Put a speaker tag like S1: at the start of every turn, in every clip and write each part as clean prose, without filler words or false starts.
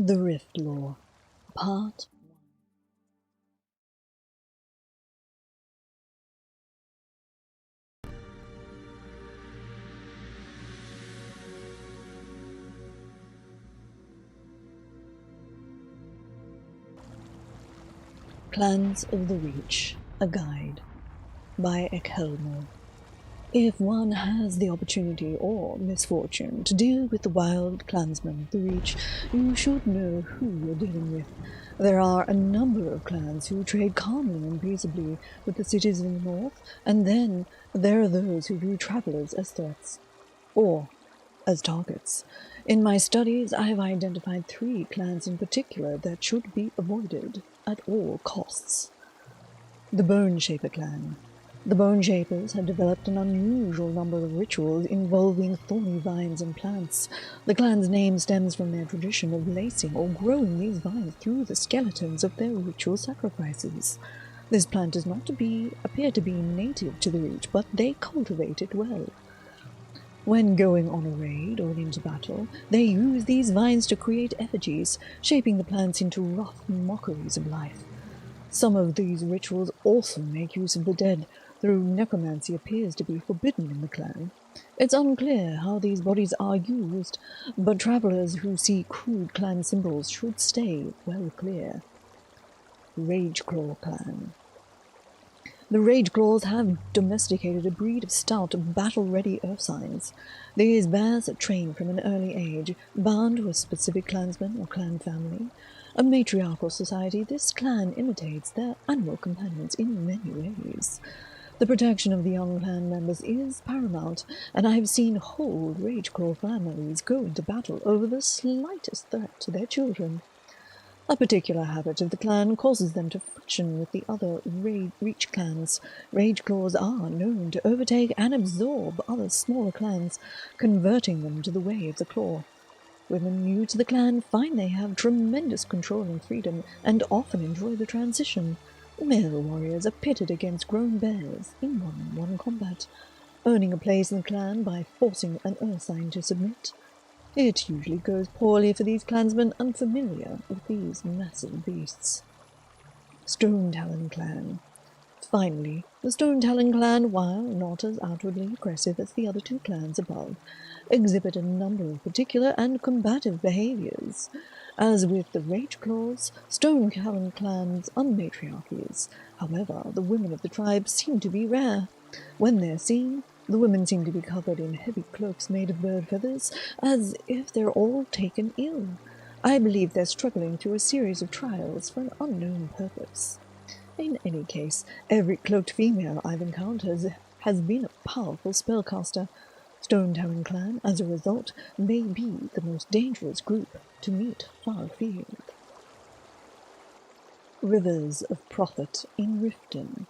S1: The Rift Law, Part 1. Clans of the Reach, a Guide, by Ekhelmo. If one has the opportunity or misfortune to deal with the wild clansmen of the Reach, you should know who you're dealing with. There are a number of clans who trade calmly and peaceably with the cities in the north, and then there are those who view travelers as threats, or as targets. In my studies, I have identified 3 clans in particular that should be avoided at all costs. The Bone Shaper clan. The Bone Shapers had developed an unusual number of rituals involving thorny vines and plants. The clan's name stems from their tradition of lacing or growing these vines through the skeletons of their ritual sacrifices. This plant does not appear to be native to the Reach, but they cultivate it well. When going on a raid or into battle, they use these vines to create effigies, shaping the plants into rough mockeries of life. Some of these rituals also make use of the dead, though necromancy appears to be forbidden in the clan. It's unclear how these bodies are used, but travelers who see crude clan symbols should stay well clear. Rageclaw clan. The Rageclaws have domesticated a breed of stout, battle-ready ursines. These bears are trained from an early age, bound to a specific clansman or clan family. A matriarchal society, this clan imitates their animal companions in many ways. The protection of the young clan members is paramount, and I have seen whole Rageclaw families go into battle over the slightest threat to their children. A particular habit of the clan causes them to friction with the other Reach clans. Rageclaws are known to overtake and absorb other smaller clans, converting them to the way of the claw. Women new to the clan find they have tremendous control and freedom, and often enjoy the transition. Male warriors are pitted against grown bears in one-on-one combat, earning a place in the clan by forcing an ursine to submit. It usually goes poorly for these clansmen unfamiliar with these massive beasts. Stone Talon clan. Finally, the Stone Talon clan, while not as outwardly aggressive as the other 2 clans above, exhibit a number of particular and combative behaviors. As with the Rageclaws, Stone Talon clans are matriarchies. However, the women of the tribe seem to be rare. When they're seen, the women seem to be covered in heavy cloaks made of bird feathers, as if they're all taken ill. I believe they're struggling through a series of trials for an unknown purpose. In any case, every cloaked female I've encountered has been a powerful spellcaster. Stone Talon clan, as a result, may be the most dangerous group to meet far afield. Rivers of Profit in Riften.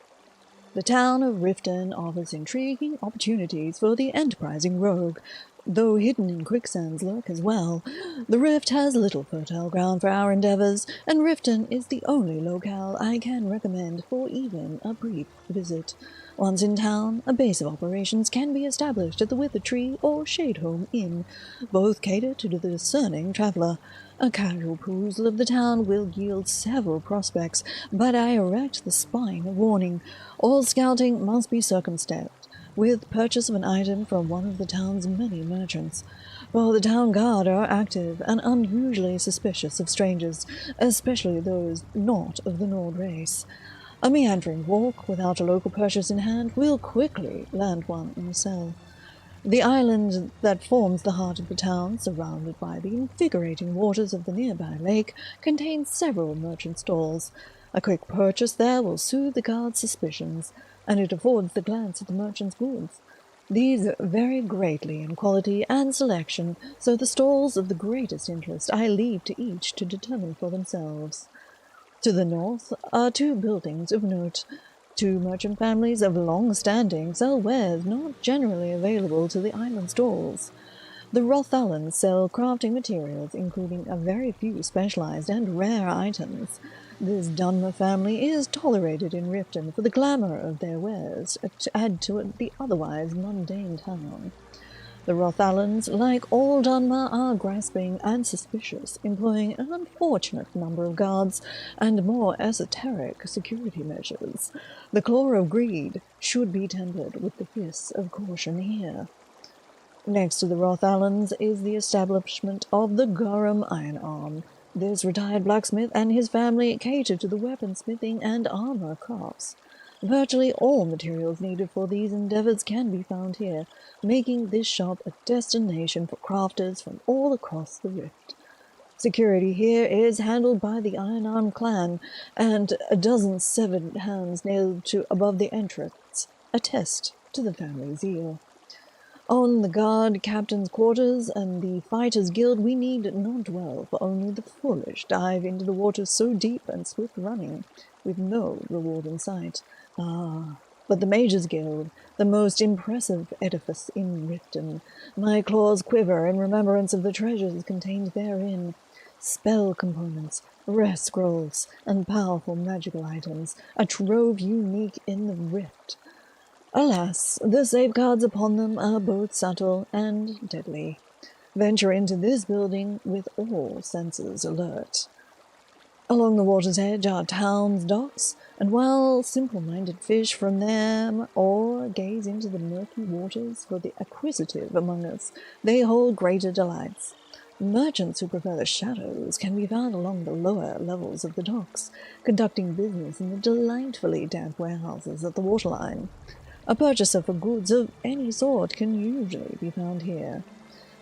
S1: The town of Riften offers intriguing opportunities for the enterprising rogue, though hidden in quicksands lurk as well. The Rift has little fertile ground for our endeavors, and Riften is the only locale I can recommend for even a brief visit. Once in town, a base of operations can be established at the Wither Tree or Shadehome Inn. Both cater to the discerning traveler. A casual perusal of the town will yield several prospects, but I erect the spine of warning. All scouting must be circumspect, with purchase of an item from one of the town's many merchants. For the town guard are active and unusually suspicious of strangers, especially those not of the Nord race. A meandering walk without a local purchase in hand will quickly land one in a cell. The island that forms the heart of the town, surrounded by the invigorating waters of the nearby lake, contains several merchant stalls. A quick purchase there will soothe the guard's suspicions, and it affords the glance at the merchant's goods. These vary greatly in quality and selection, so the stalls of the greatest interest I leave to each to determine for themselves. To the north are 2 buildings of note. 2 merchant families of long standing sell wares not generally available to the island stalls. The Rothalans sell crafting materials, including a very few specialized and rare items. This Dunmer family is tolerated in Riften for the glamour of their wares to add to the otherwise mundane town. The Rothalans, like all Dunmer, are grasping and suspicious, employing an unfortunate number of guards and more esoteric security measures. The claw of greed should be tempered with the hiss of caution here. Next to the Rothalans is the establishment of the Gorham Iron Arm. This retired blacksmith and his family cater to the weaponsmithing and armor crafts. Virtually all materials needed for these endeavors can be found here, making this shop a destination for crafters from all across the Rift. Security here is handled by the Iron Arm clan, and a dozen severed hands nailed to above the entrance attest to the family zeal. On the guard captain's quarters and the fighters' guild we need not dwell, for only the foolish dive into the waters so deep and swift running, with no reward in sight. But the Mages' Guild, the most impressive edifice in Riften, my claws quiver in remembrance of the treasures contained therein. Spell components, rest scrolls, and powerful magical items, a trove unique in the Rift. Alas, the safeguards upon them are both subtle and deadly. Venture into this building with all senses alert. Along the water's edge are town's docks, and while simple-minded fish from them or gaze into the murky waters for the acquisitive among us, they hold greater delights. Merchants who prefer the shadows can be found along the lower levels of the docks, conducting business in the delightfully damp warehouses at the waterline. A purchaser for goods of any sort can usually be found here.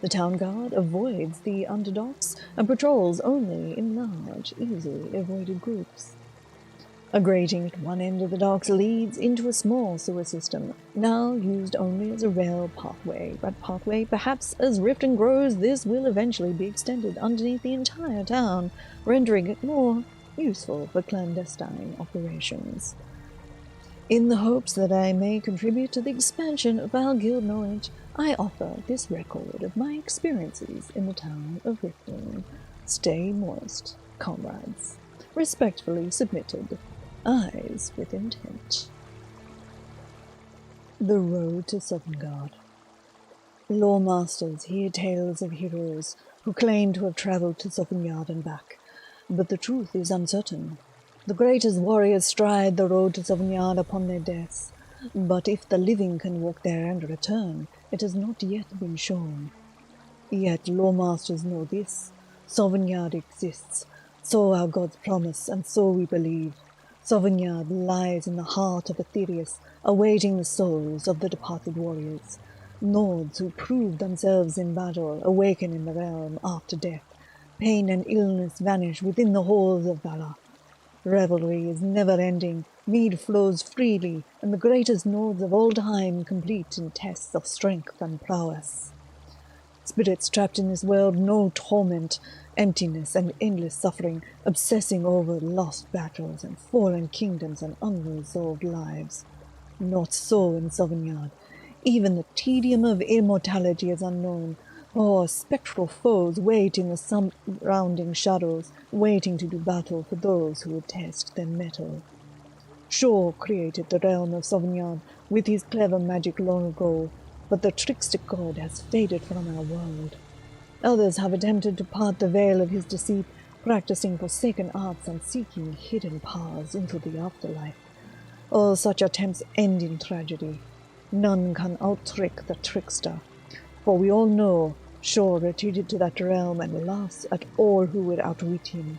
S1: The town guard avoids the underdocks and patrols only in large, easily avoided groups. A grating at one end of the docks leads into a small sewer system, now used only as a rail pathway. Perhaps as Riften grows, this will eventually be extended underneath the entire town, rendering it more useful for clandestine operations. In the hopes that I may contribute to the expansion of our guild knowledge, I offer this record of my experiences in the town of Riften. Stay moist, comrades. Respectfully submitted. Eyes with intent. The road to Sovngarde. Lore-masters hear tales of heroes who claim to have travelled to Sovngarde and back, but the truth is uncertain. The greatest warriors stride the road to Sovngarde upon their deaths, but if the living can walk there and return, it has not yet been shown. Yet lore-masters know this. Sovngarde exists, so our gods promise, and so we believe. Sovngarde lies in the heart of Aetherius, awaiting the souls of the departed warriors. Nords who proved themselves in battle awaken in the realm after death. Pain and illness vanish within the halls of Valor. Revelry is never-ending, mead flows freely, and the greatest Nords of all time complete in tests of strength and prowess. Spirits trapped in this world know torment, emptiness, and endless suffering, obsessing over lost battles and fallen kingdoms and unresolved lives. Not so in Sovngarde. Even the tedium of immortality is unknown, or spectral foes wait in the surrounding shadows, waiting to do battle for those who would test their mettle. Shor created the realm of Sovngarde with his clever magic long ago, but the trickster god has faded from our world. Others have attempted to part the veil of his deceit, practicing forsaken arts and seeking hidden paths into the afterlife. All such attempts end in tragedy. None can out-trick the trickster, for we all know Shor retreated to that realm and laughs at all who would outwit him.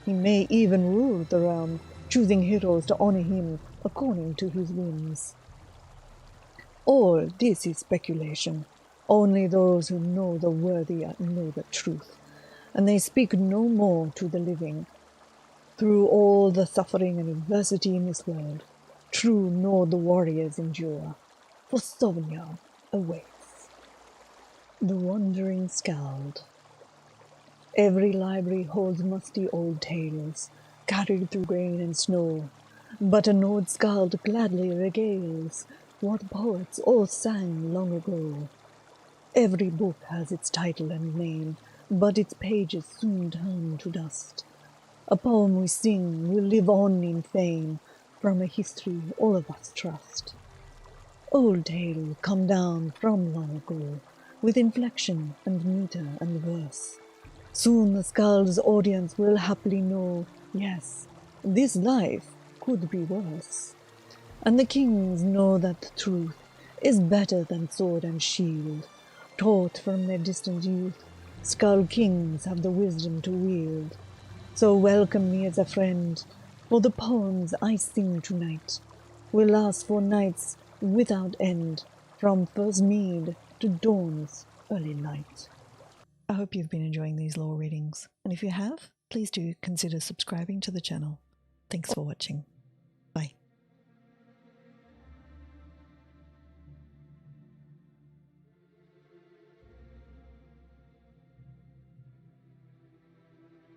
S1: He may even rule the realm, choosing heroes to honor him according to his whims. All this is speculation. Only those who know the worthy know the truth, and they speak no more to the living. Through all the suffering and adversity in this world, true Nord warriors endure, for Sovngarde awaits. The Wandering Skald. Every library holds musty old tales, carried through rain and snow, but a Nord Skald gladly regales what poets all sang long ago. Every book has its title and name, but its pages soon turn to dust. A poem we sing will live on in fame, from a history all of us trust. Old tales come down from long ago, with inflection and meter and verse. Soon the Skald's audience will happily know, yes, this life could be worse. And the kings know that truth is better than sword and shield. Taught from their distant youth, Skald kings have the wisdom to wield. So welcome me as a friend, for the poems I sing tonight will last for nights without end, from first mead to dawn's early light. I hope you've been enjoying these lore readings, and if you have, please do consider subscribing to the channel. Thanks for watching.